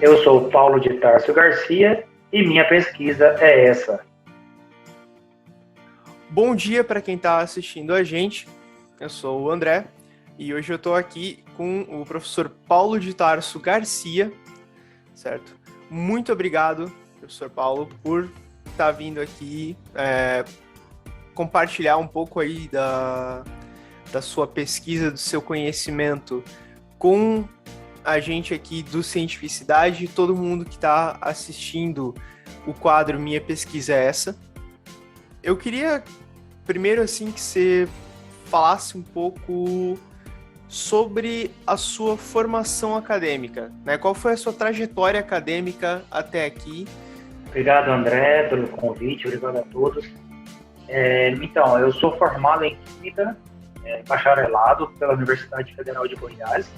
Eu sou Paulo de Tarso Garcia e minha pesquisa é essa. Bom dia para quem está assistindo a gente. Eu sou o André e hoje eu estou aqui com o professor Paulo de Tarso Garcia, certo? Muito obrigado, professor Paulo, por estar vindo aqui compartilhar um pouco aí da sua pesquisa, do seu conhecimento com a gente aqui do Cientificidade e todo mundo que está assistindo o quadro Minha Pesquisa é Essa. Eu queria primeiro assim que você falasse um pouco sobre a sua formação acadêmica, né? Qual foi a sua trajetória acadêmica até aqui? Obrigado, André, pelo convite, obrigado a todos. Então, eu sou formado em Química, bacharelado pela Universidade Federal de Goiás.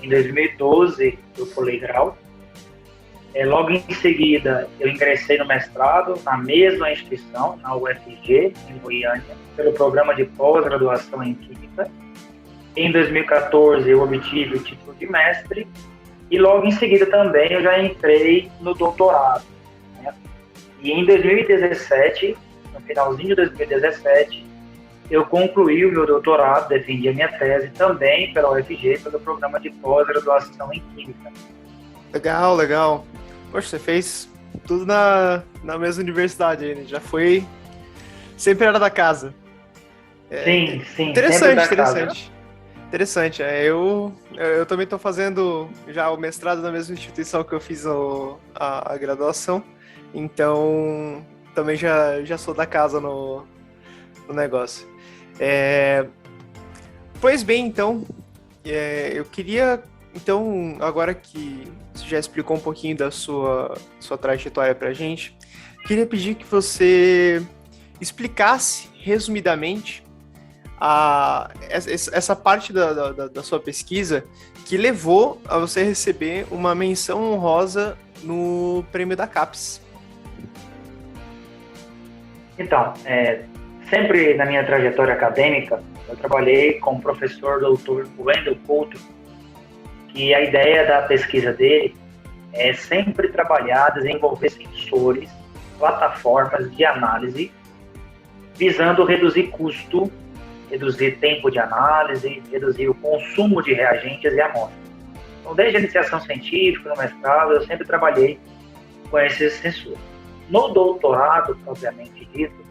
Em 2012, eu pulei grau. Logo em seguida, eu ingressei no mestrado na mesma instituição, na UFG, em Goiânia, pelo programa de pós-graduação em Química. Em 2014, eu obtive o título de mestre e logo em seguida também eu já entrei no doutorado, né? E em 2017, no finalzinho de 2017, eu concluí o meu doutorado, defendi a minha tese também pela UFG, pelo programa de pós-graduação em Química. Legal, legal. Poxa, você fez tudo na mesma universidade aí, né? Já foi... Sempre era da casa. Sim, Interessante, sempre da casa. Interessante. Eu também estou fazendo já o mestrado na mesma instituição que eu fiz a graduação, então também já sou da casa no negócio. Pois bem, então, eu queria, então, agora que você já explicou um pouquinho da sua trajetória para a gente, queria pedir que você explicasse resumidamente essa parte da sua pesquisa que levou a você receber uma menção honrosa no prêmio da CAPES. Então, sempre na minha trajetória acadêmica, eu trabalhei com o professor doutor Wendel Couto, que a ideia da pesquisa dele é sempre trabalhar, desenvolver sensores, plataformas de análise, visando reduzir custo, reduzir tempo de análise, reduzir o consumo de reagentes e amostras. Então, desde a iniciação científica, no mestrado, eu sempre trabalhei com esses sensores. No doutorado, propriamente dito,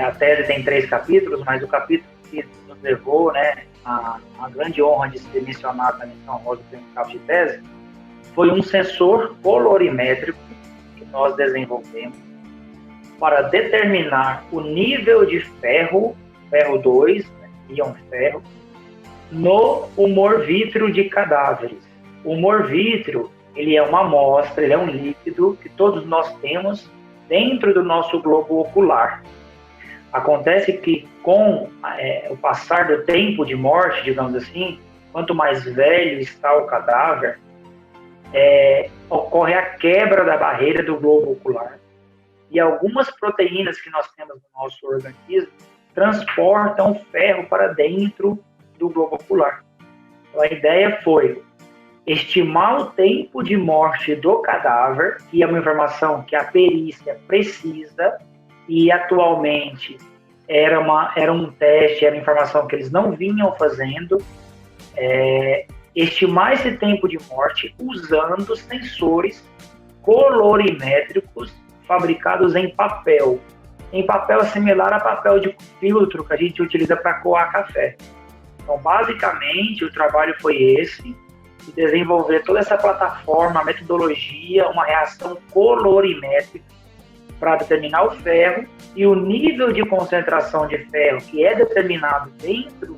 a tese tem 3 capítulos, mas o capítulo que nos levou, né, a grande honra de ser mencionado na menção honrosa do prêmio CAPES de tese, foi um sensor colorimétrico que nós desenvolvemos para determinar o nível de ferro 2, né, íon ferro, no humor vítreo de cadáveres. O humor vítreo, ele é uma amostra, ele é um líquido que todos nós temos dentro do nosso globo ocular. Acontece que com o passar do tempo de morte, digamos assim, quanto mais velho está o cadáver, ocorre a quebra da barreira do globo ocular. E algumas proteínas que nós temos no nosso organismo transportam ferro para dentro do globo ocular. Então, a ideia foi estimar o tempo de morte do cadáver, que é uma informação que a perícia precisa, e atualmente era um teste, era informação que eles não vinham fazendo, estimar esse tempo de morte usando sensores colorimétricos fabricados em papel similar a papel de filtro que a gente utiliza para coar café. Então, basicamente, o trabalho foi esse, de desenvolver toda essa plataforma, a metodologia, uma reação colorimétrica para determinar o ferro e o nível de concentração de ferro que é determinado dentro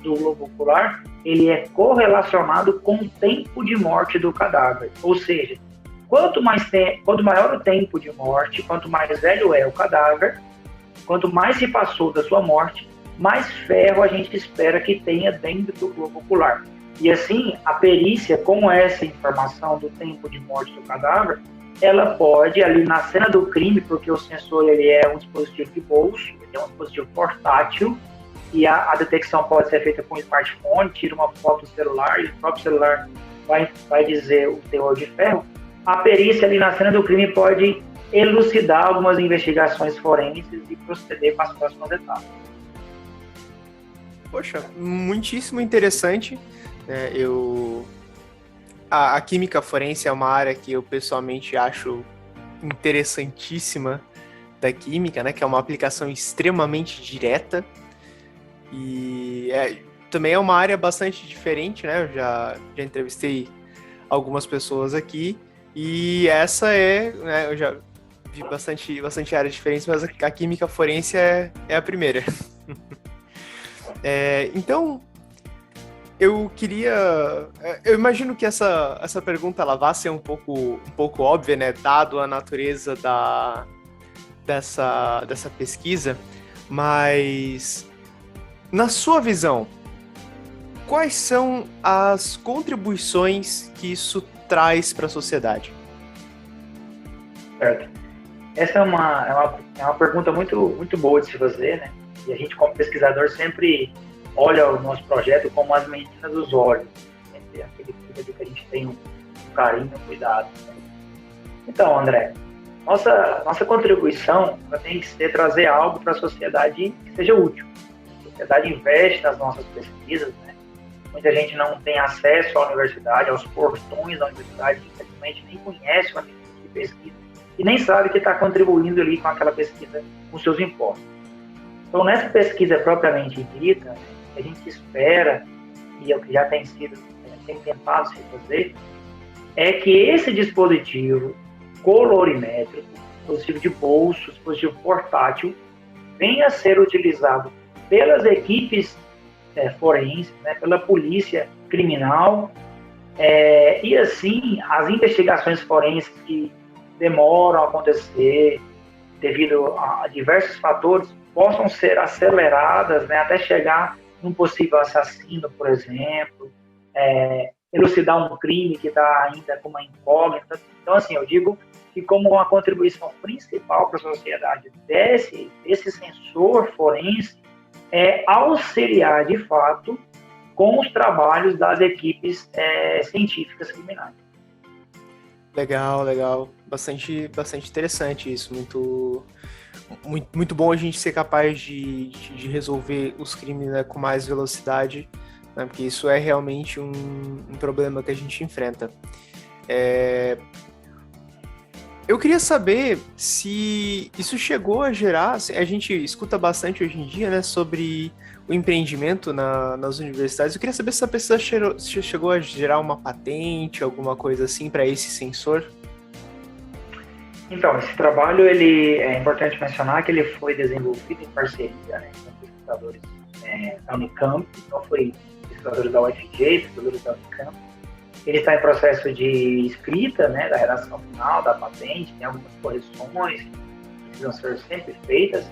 do globo ocular, ele é correlacionado com o tempo de morte do cadáver. Ou seja, quanto maior o tempo de morte, quanto mais velho é o cadáver, quanto mais se passou da sua morte, mais ferro a gente espera que tenha dentro do globo ocular. E assim, a perícia, com essa informação do tempo de morte do cadáver, ela pode, ali na cena do crime, porque o sensor ele é um dispositivo de bolso, ele é um dispositivo portátil, e a detecção pode ser feita com um smartphone, tira uma foto do celular, e o próprio celular vai dizer o teor de ferro, a perícia ali na cena do crime pode elucidar algumas investigações forenses e proceder com as próximas etapas. Poxa, muitíssimo interessante. A química forense é uma área que eu pessoalmente acho interessantíssima da química, né? Que é uma aplicação extremamente direta e também é uma área bastante diferente, né? Eu já entrevistei algumas pessoas aqui e essa né, eu já vi bastante áreas diferentes, mas a química forense é a primeira. Então, eu imagino que essa pergunta ela vai ser um pouco óbvia, né? Dado a natureza dessa pesquisa, mas na sua visão, quais são as contribuições que isso traz para a sociedade? Certo. Essa é uma pergunta muito boa de se fazer, né? E a gente, como pesquisador, sempre olha o nosso projeto como as meninas dos olhos. Sempre aquele cuidado que a gente tem um carinho, um cuidado. Né? Então, André, nossa contribuição tem que ser trazer algo para a sociedade que seja útil. A sociedade investe nas nossas pesquisas, né? Muita gente não tem acesso à universidade, aos portões da universidade, infelizmente nem conhece o ambiente de pesquisa e nem sabe que está contribuindo ali com aquela pesquisa com seus impostos. Então, nessa pesquisa propriamente dita, né, a gente espera, e é o que já tem tentado se fazer, é que esse dispositivo colorimétrico, dispositivo de bolso, dispositivo portátil, venha a ser utilizado pelas equipes forenses, né, pela polícia criminal, e assim as investigações forenses que demoram a acontecer devido a diversos fatores possam ser aceleradas, né, até chegar num possível assassino, por exemplo, elucidar um crime que está ainda com uma incógnita. Então, assim, eu digo que como uma contribuição principal para a sociedade desse sensor forense é auxiliar, de fato, com os trabalhos das equipes científicas criminais. Legal. Bastante interessante isso. Muito bom a gente ser capaz de resolver os crimes, né, com mais velocidade, né, porque isso é realmente um problema que a gente enfrenta. Eu queria saber se isso chegou a gerar, a gente escuta bastante hoje em dia, né, sobre o empreendimento nas universidades. Eu queria saber se a pesquisa chegou a gerar uma patente, alguma coisa assim, para esse sensor. Então, esse trabalho, é importante mencionar que ele foi desenvolvido em parceria, né, com pesquisadores da Unicamp, então foi pesquisadores da UFG, pesquisadores da Unicamp. Ele está em processo de escrita, né, da redação final, da patente, tem algumas correções que precisam ser sempre feitas,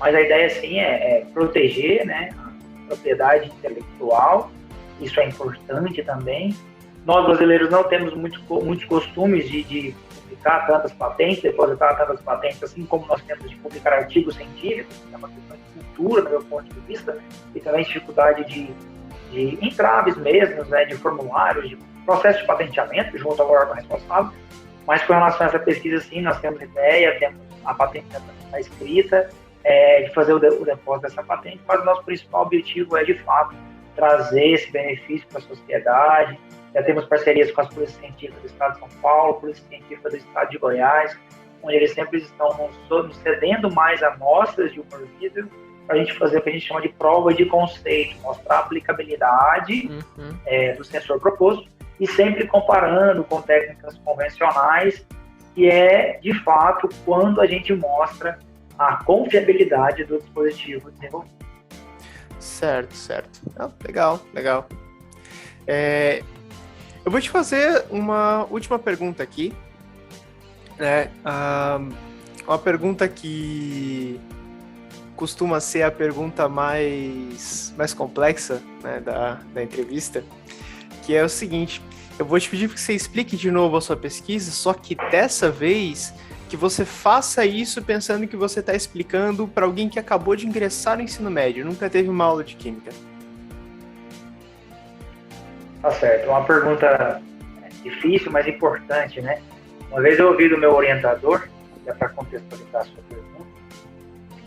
mas a ideia, sim, é proteger, né, a propriedade intelectual, isso é importante também. Nós, brasileiros, não temos muitos costumes de publicar tantas patentes, depositar tantas patentes, assim como nós temos de publicar artigos científicos, que é uma questão de cultura, do meu ponto de vista, e também dificuldade de entraves mesmo, né, de formulários, de processo de patenteamento junto ao órgão responsável, mas com relação a essa pesquisa, sim, nós temos ideia, temos a patente está escrita, de fazer o depósito dessa patente, mas o nosso principal objetivo é, de fato, trazer esse benefício para a sociedade. Já temos parcerias com as polícias científicas do Estado de São Paulo, polícia científica do Estado de Goiás, onde eles sempre estão nos cedendo mais amostras de humor vídeo para a gente fazer o que a gente chama de prova de conceito, mostrar a aplicabilidade do sensor proposto e sempre comparando com técnicas convencionais, que é, de fato, quando a gente mostra a confiabilidade do dispositivo desenvolvido. Certo. Legal. Eu vou te fazer uma última pergunta aqui, né? Uma pergunta que costuma ser a pergunta mais complexa, né, da entrevista, que é o seguinte: eu vou te pedir que você explique de novo a sua pesquisa, só que dessa vez que você faça isso pensando que você está explicando para alguém que acabou de ingressar no ensino médio, nunca teve uma aula de química. Tá certo, uma pergunta difícil, mas importante, né? Uma vez eu ouvi do meu orientador, é para contextualizar a sua pergunta,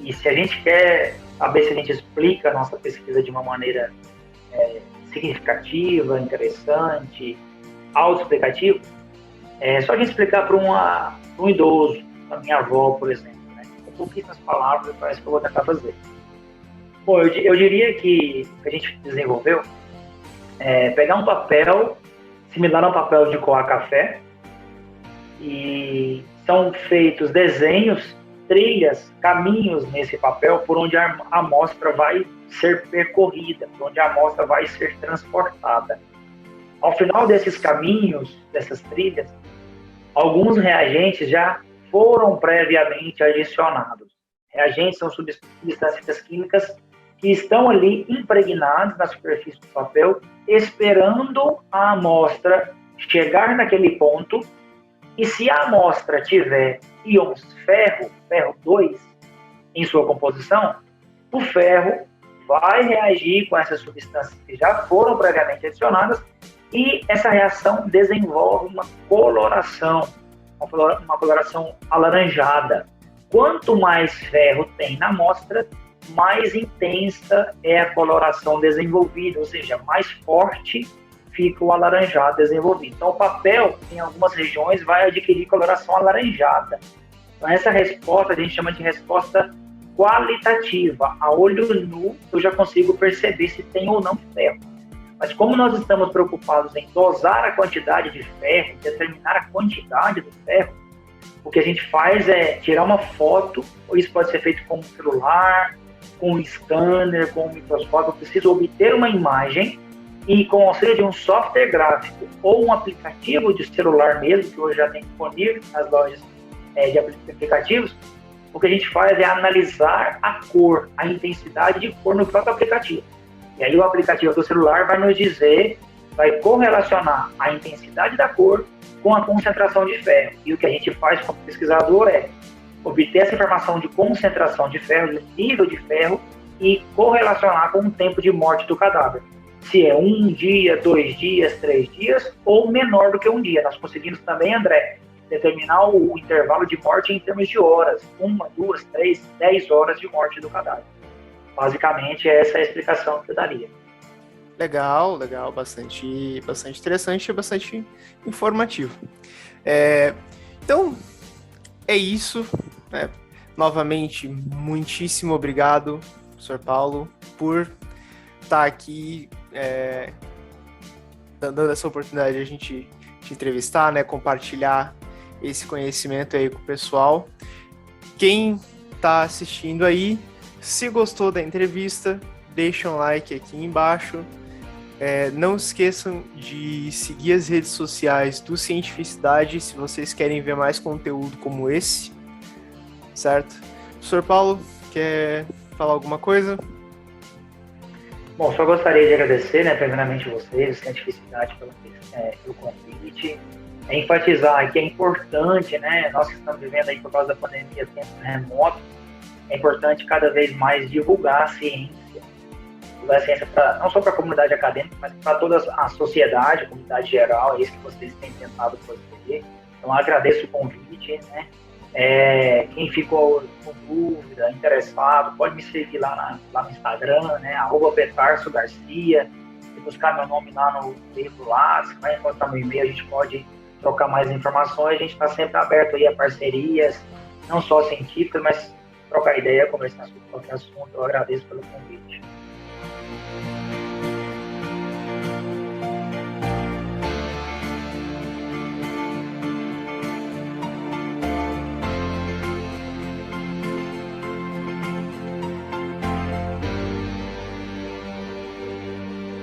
e se a gente quer saber se a gente explica a nossa pesquisa de uma maneira significativa, interessante, autoexplicativa, é só a gente explicar para um idoso, para minha avó, por exemplo, né? Com pouquíssimas palavras, parece que eu vou tentar fazer. Bom, eu diria que o que a gente desenvolveu é pegar um papel similar a um papel de coar café, e são feitos desenhos, trilhas, caminhos nesse papel por onde a amostra vai ser percorrida, por onde a amostra vai ser transportada. Ao final desses caminhos, dessas trilhas, alguns reagentes já foram previamente adicionados. Reagentes são substâncias químicas que estão ali impregnados na superfície do papel, esperando a amostra chegar naquele ponto, e se a amostra tiver íons ferro 2, em sua composição, o ferro vai reagir com essas substâncias que já foram previamente adicionadas, e essa reação desenvolve uma coloração alaranjada. Quanto mais ferro tem na amostra, mais intensa é a coloração desenvolvida, ou seja, mais forte fica o alaranjado desenvolvido. Então, o papel, em algumas regiões, vai adquirir coloração alaranjada. Então, essa resposta a gente chama de resposta qualitativa. A olho nu, eu já consigo perceber se tem ou não ferro. Mas como nós estamos preocupados em dosar a quantidade de ferro, determinar a quantidade do ferro, o que a gente faz é tirar uma foto, ou isso pode ser feito com um celular, com um scanner, com um microscópio. Eu preciso obter uma imagem e, com o auxílio de um software gráfico ou um aplicativo de celular mesmo, que hoje já tem disponível nas lojas de aplicativos, o que a gente faz é analisar a cor, a intensidade de cor no próprio aplicativo. E aí o aplicativo do celular vai nos dizer, vai correlacionar a intensidade da cor com a concentração de ferro. E o que a gente faz como pesquisador é obter essa informação de concentração de ferro, de nível de ferro, e correlacionar com o tempo de morte do cadáver. Se é 1 dia, 2 dias, 3 dias, ou menor do que 1 dia. Nós conseguimos também, André, determinar o intervalo de morte em termos de horas. 1, 2, 3, 10 horas de morte do cadáver. Basicamente, essa é a explicação que eu daria. Legal, bastante interessante e bastante informativo. Então, é isso, né? Novamente, muitíssimo obrigado, Sr. Paulo, por estar aqui dando essa oportunidade de a gente te entrevistar, né? Compartilhar esse conhecimento aí com o pessoal. Quem está assistindo aí, se gostou da entrevista, deixa um like aqui embaixo. Não esqueçam de seguir as redes sociais do Cientificidade se vocês querem ver mais conteúdo como esse, certo? Professor Paulo, quer falar alguma coisa? Bom, só gostaria de agradecer, né, primeiramente vocês, Cientificidade, pelo convite. Enfatizar que é importante, né, nós que estamos vivendo aí por causa da pandemia, tempo remoto, é importante cada vez mais divulgar a ciência não só para a comunidade acadêmica, mas para toda a sociedade, a comunidade geral. É isso que vocês têm tentado fazer. Então, agradeço o convite, né? Quem ficou com dúvida, interessado, pode me seguir lá no Instagram, né? @petarsogarcia, e buscar meu nome lá no livro lá. Você vai encontrar meu e-mail, a gente pode trocar mais informações. A gente está sempre aberto aí a parcerias, não só científicas, mas trocar ideia, conversar sobre qualquer assunto. Eu agradeço pelo convite.